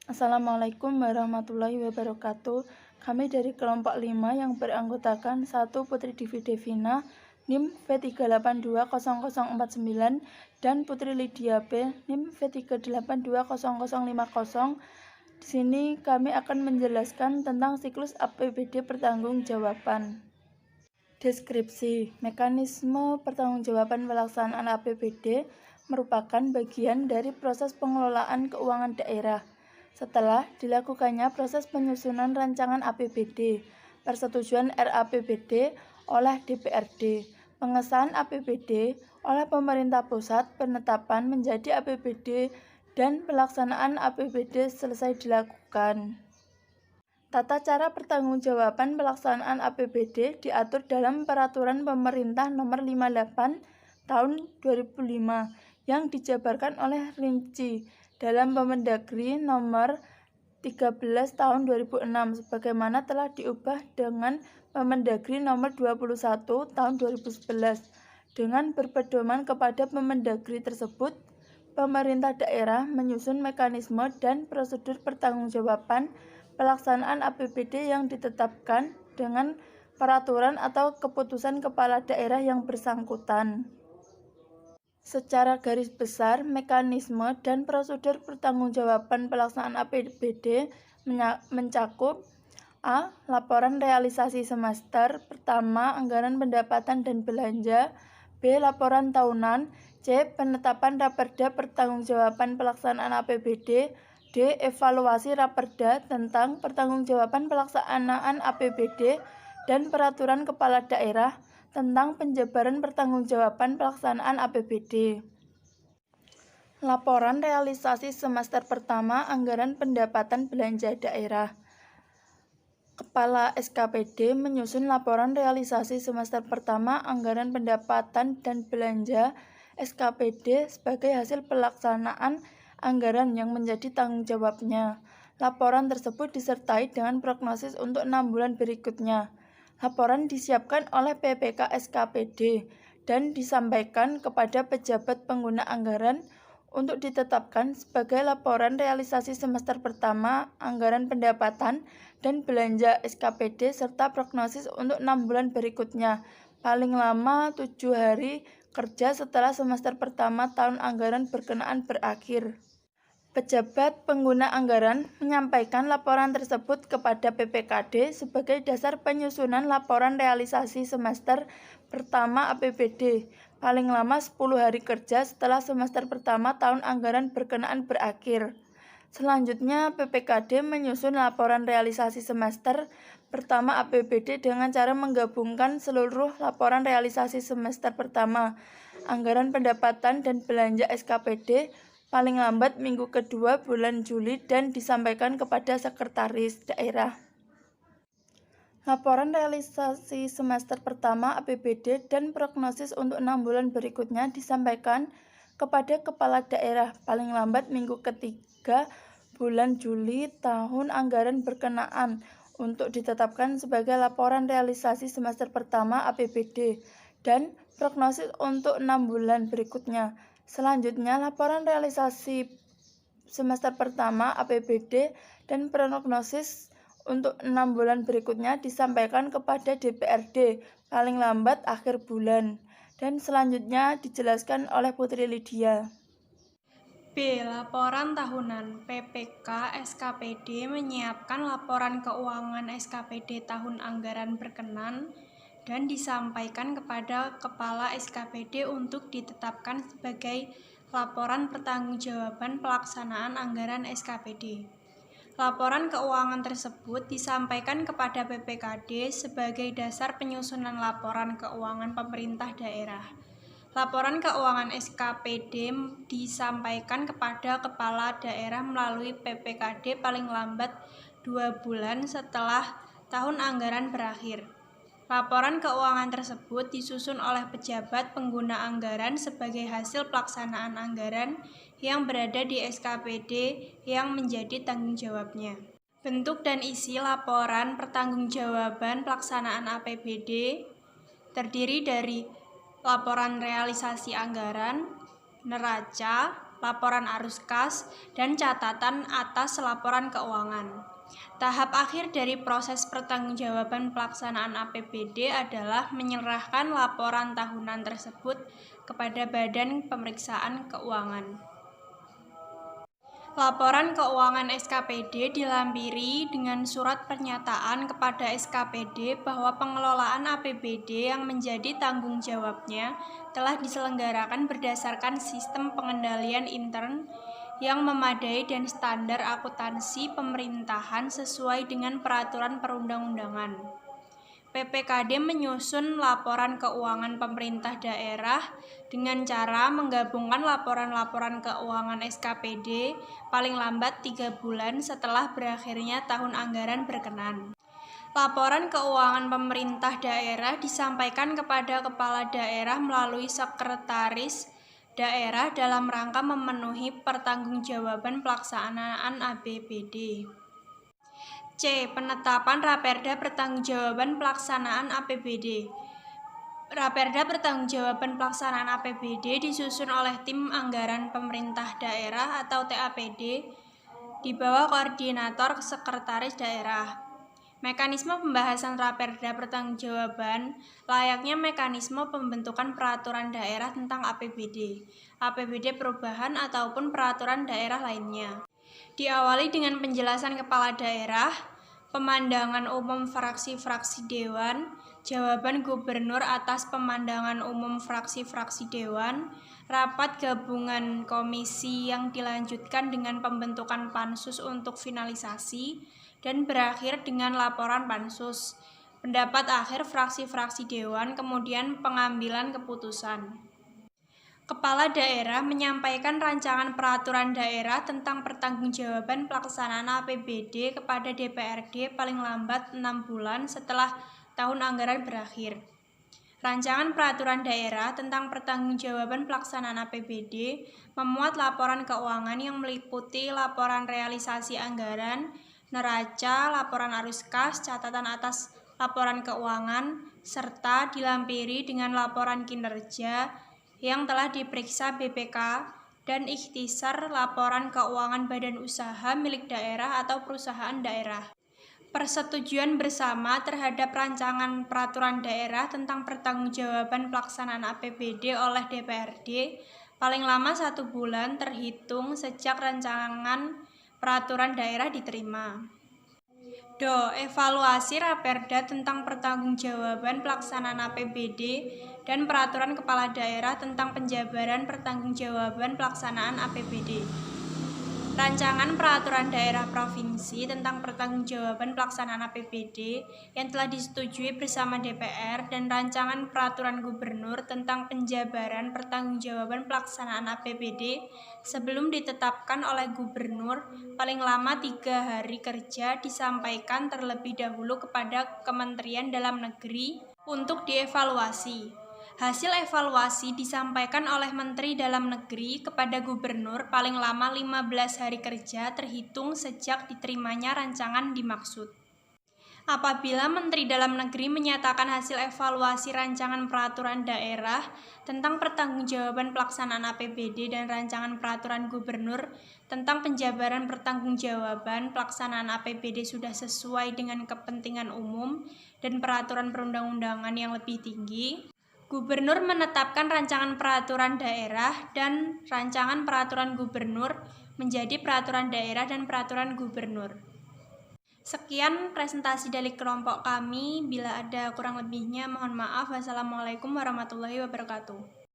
Assalamualaikum warahmatullahi wabarakatuh. Kami dari kelompok 5 yang beranggotakan 1 Putri Divi Devina, NIM V3820049 dan Putri Lydia P, NIM V3820050. Di sini kami akan menjelaskan tentang siklus APBD pertanggungjawaban. Deskripsi. Mekanisme pertanggungjawaban pelaksanaan APBD merupakan bagian dari proses pengelolaan keuangan daerah. Setelah dilakukannya proses penyusunan rancangan APBD, persetujuan RAPBD oleh DPRD, pengesahan APBD oleh pemerintah pusat, penetapan menjadi APBD, dan pelaksanaan APBD selesai dilakukan. Tata cara pertanggungjawaban pelaksanaan APBD diatur dalam Peraturan Pemerintah Nomor 58 Tahun 2005 yang dijabarkan oleh rinci dalam Permendagri Nomor 13 Tahun 2006 sebagaimana telah diubah dengan Permendagri Nomor 21 Tahun 2011. Dengan berpedoman kepada Permendagri tersebut, pemerintah daerah menyusun mekanisme dan prosedur pertanggungjawaban pelaksanaan APBD yang ditetapkan dengan peraturan atau keputusan kepala daerah yang bersangkutan. Secara garis besar, mekanisme dan prosedur pertanggungjawaban pelaksanaan APBD mencakup A. Laporan realisasi semester pertama anggaran pendapatan dan belanja, B. Laporan tahunan, C. Penetapan Raperda pertanggungjawaban pelaksanaan APBD, D. Evaluasi Raperda tentang pertanggungjawaban pelaksanaan APBD dan peraturan kepala daerah tentang penjabaran pertanggungjawaban pelaksanaan APBD. Laporan realisasi semester pertama anggaran pendapatan belanja daerah. Kepala SKPD menyusun laporan realisasi semester pertama anggaran pendapatan dan belanja SKPD sebagai hasil pelaksanaan anggaran yang menjadi tanggung jawabnya. Laporan tersebut disertai dengan prognosis untuk 6 bulan berikutnya. Laporan disiapkan oleh PPK SKPD dan disampaikan kepada pejabat pengguna anggaran untuk ditetapkan sebagai laporan realisasi semester pertama anggaran pendapatan dan belanja SKPD serta prognosis untuk 6 bulan berikutnya, paling lama 7 hari kerja setelah semester pertama tahun anggaran berkenaan berakhir. Pejabat pengguna anggaran menyampaikan laporan tersebut kepada PPKD sebagai dasar penyusunan laporan realisasi semester pertama APBD, paling lama 10 hari kerja setelah semester pertama tahun anggaran berkenaan berakhir. Selanjutnya, PPKD menyusun laporan realisasi semester pertama APBD dengan cara menggabungkan seluruh laporan realisasi semester pertama, anggaran pendapatan dan belanja SKPD, paling lambat minggu kedua bulan Juli dan disampaikan kepada sekretaris daerah. Laporan realisasi semester pertama APBD dan prognosis untuk 6 bulan berikutnya disampaikan kepada kepala daerah paling lambat minggu ketiga bulan Juli tahun anggaran berkenaan untuk ditetapkan sebagai laporan realisasi semester pertama APBD dan prognosis untuk 6 bulan berikutnya. Selanjutnya, laporan realisasi semester pertama APBD dan prognosis untuk 6 bulan berikutnya disampaikan kepada DPRD paling lambat akhir bulan. Dan selanjutnya dijelaskan oleh Putri Lydia. B. Laporan tahunan. PPK SKPD menyiapkan laporan keuangan SKPD tahun anggaran berkenan dan disampaikan kepada Kepala SKPD untuk ditetapkan sebagai laporan pertanggungjawaban pelaksanaan anggaran SKPD. Laporan keuangan tersebut disampaikan kepada PPKD sebagai dasar penyusunan laporan keuangan pemerintah daerah. Laporan keuangan SKPD disampaikan kepada kepala daerah melalui PPKD paling lambat 2 bulan setelah tahun anggaran berakhir. Laporan keuangan tersebut disusun oleh pejabat pengguna anggaran sebagai hasil pelaksanaan anggaran yang berada di SKPD yang menjadi tanggung jawabnya. Bentuk dan isi laporan pertanggungjawaban pelaksanaan APBD terdiri dari laporan realisasi anggaran, neraca, laporan arus kas, dan catatan atas laporan keuangan. Tahap akhir dari proses pertanggungjawaban pelaksanaan APBD adalah menyerahkan laporan tahunan tersebut kepada Badan Pemeriksaan Keuangan. Laporan keuangan SKPD dilampiri dengan surat pernyataan kepada SKPD bahwa pengelolaan APBD yang menjadi tanggung jawabnya telah diselenggarakan berdasarkan sistem pengendalian intern yang memadai dan standar akuntansi pemerintahan sesuai dengan peraturan perundang-undangan. PPKD menyusun laporan keuangan pemerintah daerah dengan cara menggabungkan laporan-laporan keuangan SKPD paling lambat 3 bulan setelah berakhirnya tahun anggaran berkenan. Laporan keuangan pemerintah daerah disampaikan kepada kepala daerah melalui sekretaris daerah dalam rangka memenuhi pertanggungjawaban pelaksanaan APBD. C. Penetapan Raperda Pertanggungjawaban Pelaksanaan APBD. Raperda Pertanggungjawaban Pelaksanaan APBD disusun oleh Tim Anggaran Pemerintah Daerah atau TAPD di bawah Koordinator Sekretaris Daerah. Mekanisme pembahasan Raperda Pertanggungjawaban layaknya mekanisme pembentukan peraturan daerah tentang APBD, APBD perubahan ataupun peraturan daerah lainnya. Diawali dengan penjelasan kepala daerah, pemandangan umum fraksi-fraksi dewan, jawaban gubernur atas pemandangan umum fraksi-fraksi dewan, rapat gabungan komisi yang dilanjutkan dengan pembentukan pansus untuk finalisasi, dan berakhir dengan laporan pansus, pendapat akhir fraksi-fraksi dewan, kemudian pengambilan keputusan. Kepala daerah menyampaikan rancangan peraturan daerah tentang pertanggungjawaban pelaksanaan APBD kepada DPRD paling lambat 6 bulan setelah tahun anggaran berakhir. Rancangan peraturan daerah tentang pertanggungjawaban pelaksanaan APBD memuat laporan keuangan yang meliputi laporan realisasi anggaran, neraca, laporan arus kas, catatan atas laporan keuangan, serta dilampiri dengan laporan kinerja yang telah diperiksa BPK dan ikhtisar laporan keuangan badan usaha milik daerah atau perusahaan daerah. Persetujuan bersama terhadap rancangan peraturan daerah tentang pertanggungjawaban pelaksanaan APBD oleh DPRD paling lama 1 bulan terhitung sejak rancangan peraturan daerah diterima. Do. Evaluasi Raperda tentang pertanggungjawaban pelaksanaan APBD dan Peraturan Kepala Daerah tentang penjabaran pertanggungjawaban pelaksanaan APBD. Rancangan Peraturan Daerah Provinsi tentang pertanggungjawaban pelaksanaan APBD yang telah disetujui bersama DPR dan Rancangan Peraturan Gubernur tentang penjabaran pertanggungjawaban pelaksanaan APBD sebelum ditetapkan oleh Gubernur paling lama 3 hari kerja disampaikan terlebih dahulu kepada Kementerian Dalam Negeri untuk dievaluasi. Hasil evaluasi disampaikan oleh Menteri Dalam Negeri kepada Gubernur paling lama 15 hari kerja terhitung sejak diterimanya rancangan dimaksud. Apabila Menteri Dalam Negeri menyatakan hasil evaluasi rancangan peraturan daerah tentang pertanggungjawaban pelaksanaan APBD dan rancangan peraturan gubernur tentang penjabaran pertanggungjawaban pelaksanaan APBD sudah sesuai dengan kepentingan umum dan peraturan perundang-undangan yang lebih tinggi, Gubernur menetapkan rancangan peraturan daerah dan rancangan peraturan gubernur menjadi peraturan daerah dan peraturan gubernur. Sekian presentasi dari kelompok kami. Bila ada kurang lebihnya, mohon maaf. Wassalamualaikum warahmatullahi wabarakatuh.